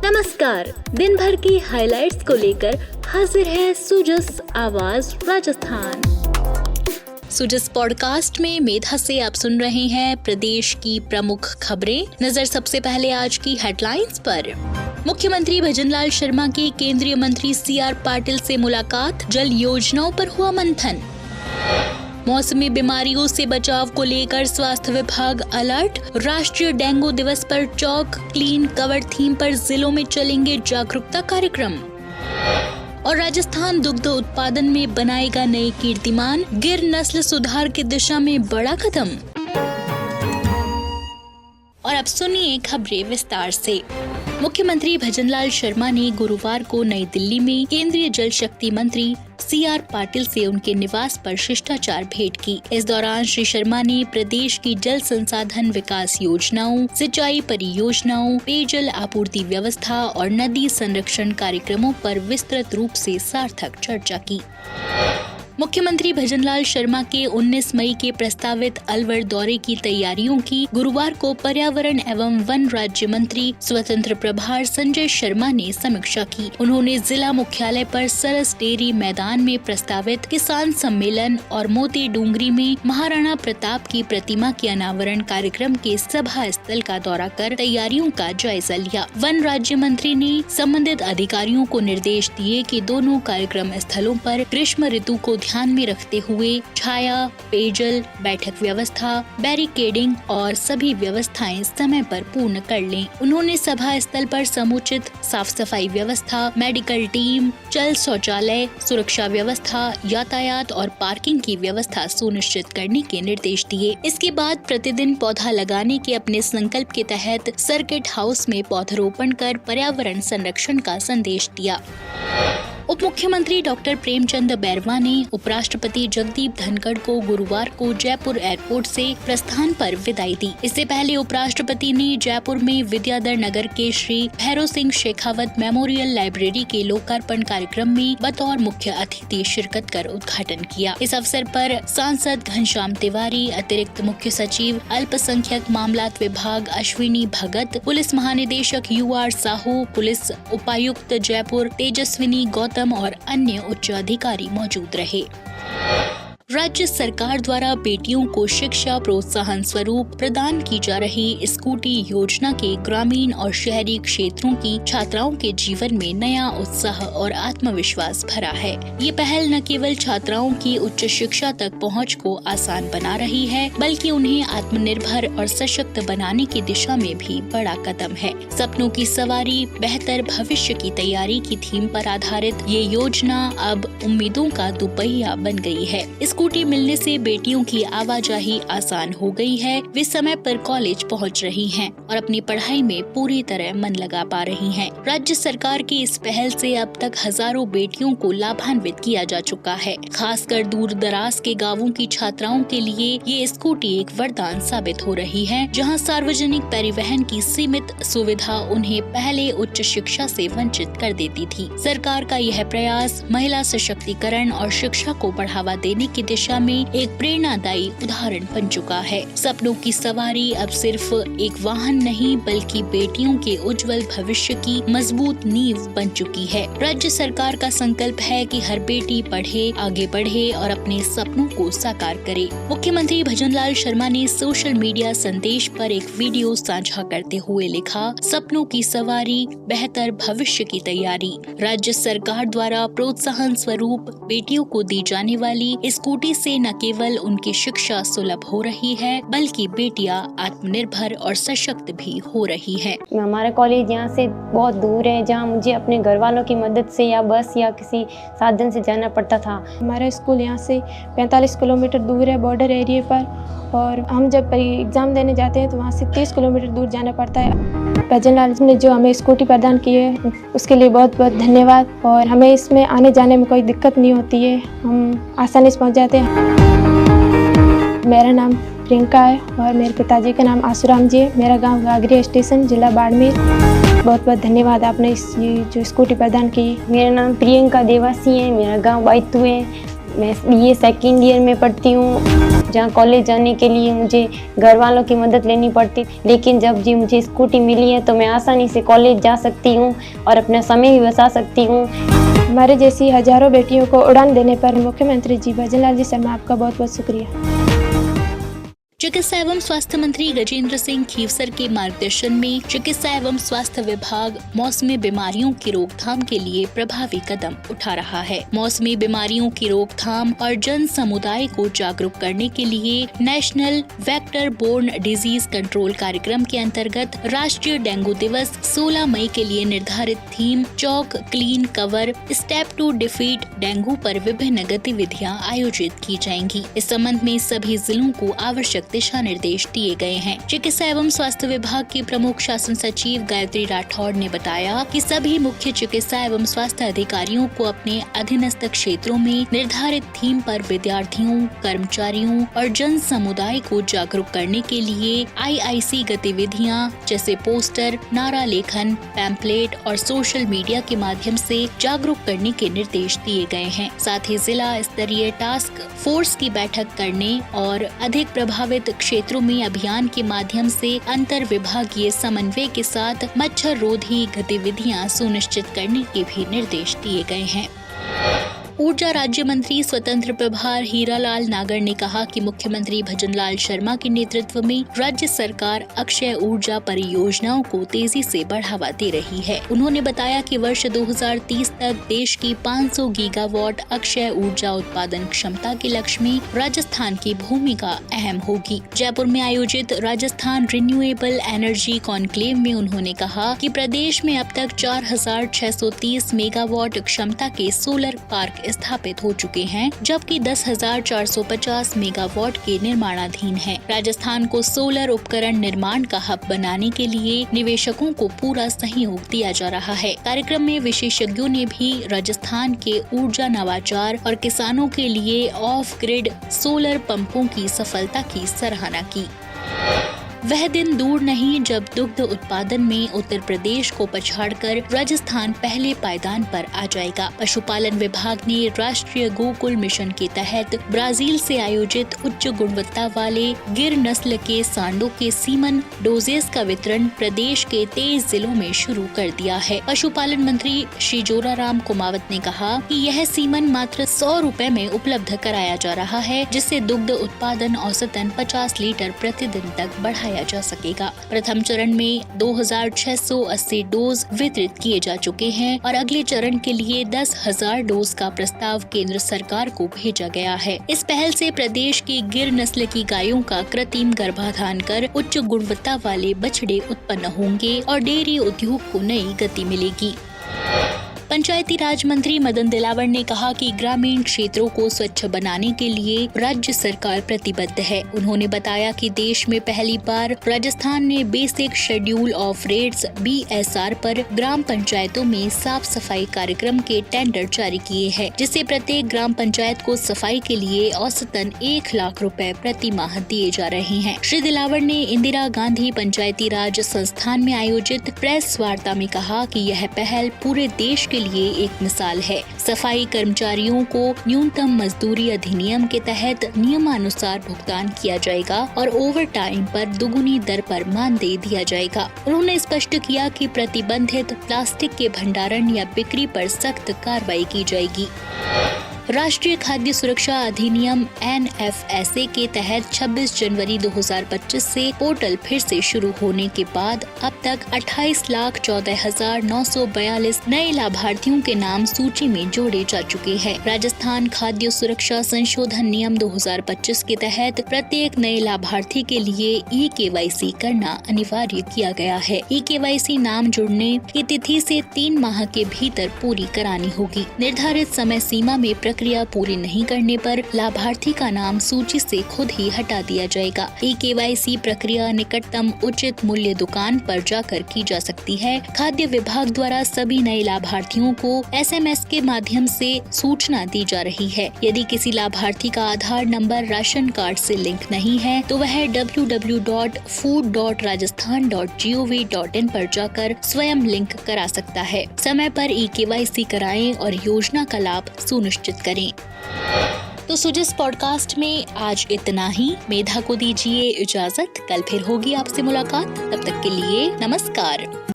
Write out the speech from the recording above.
नमस्कार, दिन भर की हाइलाइट्स को लेकर हाजिर है सुजस आवाज राजस्थान। सुजस पॉडकास्ट में मेधा से आप सुन रहे हैं प्रदेश की प्रमुख खबरें। नजर सबसे पहले आज की हेडलाइंस पर। मुख्यमंत्री भजनलाल शर्मा की केंद्रीय मंत्री CR पाटिल से मुलाकात, जल योजनाओं पर हुआ मंथन। मौसमी बीमारियों से बचाव को लेकर स्वास्थ्य विभाग अलर्ट, राष्ट्रीय डेंगू दिवस पर चौक क्लीन कवर थीम पर जिलों में चलेंगे जागरूकता कार्यक्रम। और राजस्थान दुग्ध उत्पादन में बनाएगा नए कीर्तिमान, गिर नस्ल सुधार की दिशा में बड़ा कदम। और अब सुनिए खबरें विस्तार से। मुख्यमंत्री भजनलाल शर्मा ने गुरुवार को नई दिल्ली में केंद्रीय जल शक्ति मंत्री CR पाटिल से उनके निवास पर शिष्टाचार भेंट की। इस दौरान श्री शर्मा ने प्रदेश की जल संसाधन विकास योजनाओं, सिंचाई परियोजनाओं, पेयजल आपूर्ति व्यवस्था और नदी संरक्षण कार्यक्रमों पर विस्तृत रूप से सार्थक चर्चा की। मुख्यमंत्री भजनलाल शर्मा के 19 मई के प्रस्तावित अलवर दौरे की तैयारियों की गुरुवार को पर्यावरण एवं वन राज्य मंत्री स्वतंत्र प्रभार संजय शर्मा ने समीक्षा की। उन्होंने जिला मुख्यालय पर सरस डेयरी मैदान में प्रस्तावित किसान सम्मेलन और मोती डूंगरी में महाराणा प्रताप की प्रतिमा के अनावरण कार्यक्रम के सभा स्थल का दौरा कर तैयारियों का जायजा लिया। वन राज्य मंत्री ने संबंधित अधिकारियों को निर्देश दिए कि दोनों कार्यक्रम स्थलों पर ग्रीष्म ऋतु को ध्यान में रखते हुए छाया, पेयजल, बैठक व्यवस्था, बैरिकेडिंग और सभी व्यवस्थाएं समय पर पूर्ण कर लें। उन्होंने सभा स्थल पर समुचित साफ सफाई व्यवस्था, मेडिकल टीम, जल शौचालय, सुरक्षा व्यवस्था, यातायात और पार्किंग की व्यवस्था सुनिश्चित करने के निर्देश दिए। इसके बाद प्रतिदिन पौधा लगाने के अपने संकल्प के तहत सर्किट हाउस में पौधरोपण कर पर्यावरण संरक्षण का संदेश दिया। उप मुख्यमंत्री डॉक्टर प्रेमचंद बैरवा ने उपराष्ट्रपति जगदीप धनखड़ को गुरुवार को जयपुर एयरपोर्ट से प्रस्थान पर विदाई दी। इससे पहले उपराष्ट्रपति ने जयपुर में विद्याधर नगर के श्री भैरव सिंह शेखावत मेमोरियल लाइब्रेरी के लोकार्पण कार्यक्रम में बतौर मुख्य अतिथि शिरकत कर उद्घाटन किया। इस अवसर पर सांसद घनश्याम तिवारी, अतिरिक्त मुख्य सचिव अल्पसंख्यक मामलात विभाग अश्विनी भगत, पुलिस महानिदेशक UR साहू, पुलिस उपायुक्त जयपुर तेजस्विनी गौतम और अन्य उच्च अधिकारी मौजूद रहे। राज्य सरकार द्वारा बेटियों को शिक्षा प्रोत्साहन स्वरूप प्रदान की जा रही स्कूटी योजना के ग्रामीण और शहरी क्षेत्रों की छात्राओं के जीवन में नया उत्साह और आत्मविश्वास भरा है। ये पहल न केवल छात्राओं की उच्च शिक्षा तक पहुंच को आसान बना रही है, बल्कि उन्हें आत्मनिर्भर और सशक्त बनाने की दिशा में भी बड़ा कदम है। सपनों की सवारी, बेहतर भविष्य की तैयारी की थीम पर आधारित ये योजना अब उम्मीदों का दुपहिया बन गई है। स्कूटी मिलने से बेटियों की आवाजाही आसान हो गई है। वे समय पर कॉलेज पहुंच रही हैं और अपनी पढ़ाई में पूरी तरह मन लगा पा रही हैं। राज्य सरकार की इस पहल से अब तक हजारों बेटियों को लाभान्वित किया जा चुका है। खासकर दूर दराज के गांवों की छात्राओं के लिए ये स्कूटी एक वरदान साबित हो रही है, जहां सार्वजनिक परिवहन की सीमित सुविधा उन्हें पहले उच्च शिक्षा से वंचित कर देती थी। सरकार का यह प्रयास महिला सशक्तिकरण और शिक्षा को बढ़ावा देने की दिशा में एक प्रेरणादायी उदाहरण बन चुका है। सपनों की सवारी अब सिर्फ एक वाहन नहीं, बल्कि बेटियों के उज्जवल भविष्य की मजबूत नींव बन चुकी है। राज्य सरकार का संकल्प है कि हर बेटी पढ़े, आगे बढ़े और अपने सपनों को साकार करे। मुख्यमंत्री भजनलाल शर्मा ने सोशल मीडिया संदेश पर एक वीडियो साझा करते हुए लिखा, सपनों की सवारी, बेहतर भविष्य की तैयारी। राज्य सरकार द्वारा प्रोत्साहन स्वरूप बेटियों को दी जाने वाली स्कूटी से न केवल उनकी शिक्षा सुलभ हो रही है, बल्कि बेटियां आत्मनिर्भर और सशक्त भी हो रही हैं। हमारा कॉलेज यहाँ से बहुत दूर है, जहाँ मुझे अपने घर वालों की मदद से या बस या किसी साधन से जाना पड़ता था। हमारा स्कूल यहाँ से 45 किलोमीटर दूर है, बॉर्डर एरिया पर, और हम जब एग्ज़ाम देने जाते हैं तो वहाँ से 30 किलोमीटर दूर जाना पड़ता है। भजनलाल ने जो हमें स्कूटी प्रदान की है उसके लिए बहुत बहुत धन्यवाद। और हमें इसमें आने जाने में कोई दिक्कत नहीं होती है, हम आसानी से पहुँच जाते हैं। मेरा नाम प्रियंका है और मेरे पिताजी का नाम आसूराम जी है। मेरा गांव गागरी स्टेशन, जिला बाड़मेर। बहुत बहुत धन्यवाद आपने ये जो स्कूटी प्रदान की। मेरा नाम प्रियंका देवासी है, मेरा गांव बाइतू है, मैं BA सेकेंड ईयर में पढ़ती हूँ, जहाँ कॉलेज जाने के लिए मुझे घर वालों की मदद लेनी पड़ती, लेकिन जब जी मुझे स्कूटी मिली है तो मैं आसानी से कॉलेज जा सकती हूँ और अपना समय भी बचा सकती हूँ। हमारे जैसी हजारों बेटियों को उड़ान देने पर मुख्यमंत्री जी भजनलाल जी शर्मा आपका बहुत बहुत शुक्रिया। चिकित्सा एवं स्वास्थ्य मंत्री गजेंद्र सिंह खीवसर के मार्गदर्शन में चिकित्सा एवं स्वास्थ्य विभाग मौसमी बीमारियों की रोकथाम के लिए प्रभावी कदम उठा रहा है। मौसमी बीमारियों की रोकथाम और जन समुदाय को जागरूक करने के लिए national vector borne disease control कार्यक्रम के अंतर्गत राष्ट्रीय डेंगू दिवस 16 मई के लिए निर्धारित theme check clean cover step to defeat dengue पर विभिन्न गतिविधियां आयोजित की जाएंगी। इस संबंध में सभी जिलों को आवश्यक दिशा निर्देश दिए गए हैं। चिकित्सा एवं स्वास्थ्य विभाग की प्रमुख शासन सचिव गायत्री राठौड़ ने बताया कि सभी मुख्य चिकित्सा एवं स्वास्थ्य अधिकारियों को अपने अधीनस्थ क्षेत्रों में निर्धारित थीम पर विद्यार्थियों, कर्मचारियों और जन समुदाय को जागरूक करने के लिए IIC गतिविधियां जैसे पोस्टर, नारा लेखन, पैम्पलेट और सोशल मीडिया के माध्यम से जागरूक करने के निर्देश दिए गए हैं। साथ ही जिला स्तरीय टास्क फोर्स की बैठक करने और अधिक प्रभावित क्षेत्रों में अभियान के माध्यम से अंतर विभागीय समन्वय के साथ मच्छर रोधी गतिविधियां सुनिश्चित करने के भी निर्देश दिए गए हैं। ऊर्जा राज्य मंत्री स्वतंत्र प्रभार हीरालाल नागर ने कहा कि मुख्यमंत्री भजनलाल शर्मा के नेतृत्व में राज्य सरकार अक्षय ऊर्जा परियोजनाओं को तेजी से बढ़ावा दे रही है। उन्होंने बताया कि वर्ष 2030 तक देश की 500 गीगावाट अक्षय ऊर्जा उत्पादन क्षमता के लक्ष्य में राजस्थान की भूमिका अहम होगी। जयपुर में आयोजित राजस्थान रिन्यूएबल एनर्जी कॉन्क्लेव में उन्होंने कहा कि प्रदेश में अब तक 4630 मेगावाट क्षमता के सोलर पार्क स्थापित हो चुके हैं, जबकि 10,450 मेगावाट के निर्माणाधीन हैं। राजस्थान को सोलर उपकरण निर्माण का हब बनाने के लिए निवेशकों को पूरा सहयोग दिया जा रहा है। कार्यक्रम में विशेषज्ञों ने भी राजस्थान के ऊर्जा नवाचार और किसानों के लिए ऑफ ग्रिड सोलर पंपों की सफलता की सराहना की। वह दिन दूर नहीं जब दुग्ध उत्पादन में उत्तर प्रदेश को पछाड़कर राजस्थान पहले पायदान पर आ जाएगा। पशुपालन विभाग ने राष्ट्रीय गोकुल मिशन के तहत ब्राजील से आयोजित उच्च गुणवत्ता वाले गिर नस्ल के सांडों के सीमन डोजेस का वितरण प्रदेश के 23 जिलों में शुरू कर दिया है। पशुपालन मंत्री श्री जोराराम कुमावत ने कहा कि यह सीमन मात्र 100 रुपए में उपलब्ध कराया जा रहा है, जिससे दुग्ध उत्पादन औसतन 50 लीटर प्रतिदिन तक बढ़ाया जा सकेगा। प्रथम चरण में 2680 डोज वितरित किए जा चुके हैं और अगले चरण के लिए 10,000 डोज का प्रस्ताव केंद्र सरकार को भेजा गया है। इस पहल से प्रदेश की गिर नस्ल की गायों का कृत्रिम गर्भाधान कर उच्च गुणवत्ता वाले बछड़े उत्पन्न होंगे और डेयरी उद्योग को नई गति मिलेगी। पंचायती राज मंत्री मदन दिलावर ने कहा कि ग्रामीण क्षेत्रों को स्वच्छ बनाने के लिए राज्य सरकार प्रतिबद्ध है। उन्होंने बताया कि देश में पहली बार राजस्थान ने basic schedule of rates BSR पर ग्राम पंचायतों में साफ सफाई कार्यक्रम के टेंडर जारी किए हैं, जिससे प्रत्येक ग्राम पंचायत को सफाई के लिए औसतन 1 लाख रुपए प्रति माह दिए जा रहे हैं। श्री दिलावर ने इंदिरा गांधी पंचायती राज संस्थान में आयोजित प्रेस वार्ता में कहा कि यह पहल पूरे देश के लिए एक मिसाल है। सफाई कर्मचारियों को न्यूनतम मजदूरी अधिनियम के तहत नियमानुसार भुगतान किया जाएगा और ओवर टाइम पर दुगुनी दर पर मानदेय दिया जाएगा। उन्होंने स्पष्ट किया कि प्रतिबंधित प्लास्टिक के भंडारण या बिक्री पर सख्त कार्रवाई की जाएगी। राष्ट्रीय खाद्य सुरक्षा अधिनियम NFSA के तहत 26 जनवरी 2025 से पोर्टल फिर से शुरू होने के बाद अब तक 28,14,942 नए लाभार्थियों के नाम सूची में जोड़े जा चुके हैं। राजस्थान खाद्य सुरक्षा संशोधन नियम 2025 के तहत प्रत्येक नए लाभार्थी के लिए eKYC करना अनिवार्य किया गया है। eKYC नाम जुड़ने की तिथि से 3 माह के भीतर पूरी करानी होगी। निर्धारित समय सीमा में प्रक्रिया पूरी नहीं करने पर लाभार्थी का नाम सूची से खुद ही हटा दिया जाएगा। eKYC प्रक्रिया निकटतम उचित मूल्य दुकान पर जाकर की जा सकती है। खाद्य विभाग द्वारा सभी नए लाभार्थियों को SMS के माध्यम से सूचना दी जा रही है। यदि किसी लाभार्थी का आधार नंबर राशन कार्ड से लिंक नहीं है तो वह www.food.rajasthan.gov.in पर जाकर स्वयं लिंक करा सकता है। समय पर eKYC कराएं और योजना का लाभ सुनिश्चित करें। तो सुजिस पॉडकास्ट में आज इतना ही। मेधा को दीजिए इजाजत, कल फिर होगी आपसे मुलाकात। तब तक के लिए नमस्कार।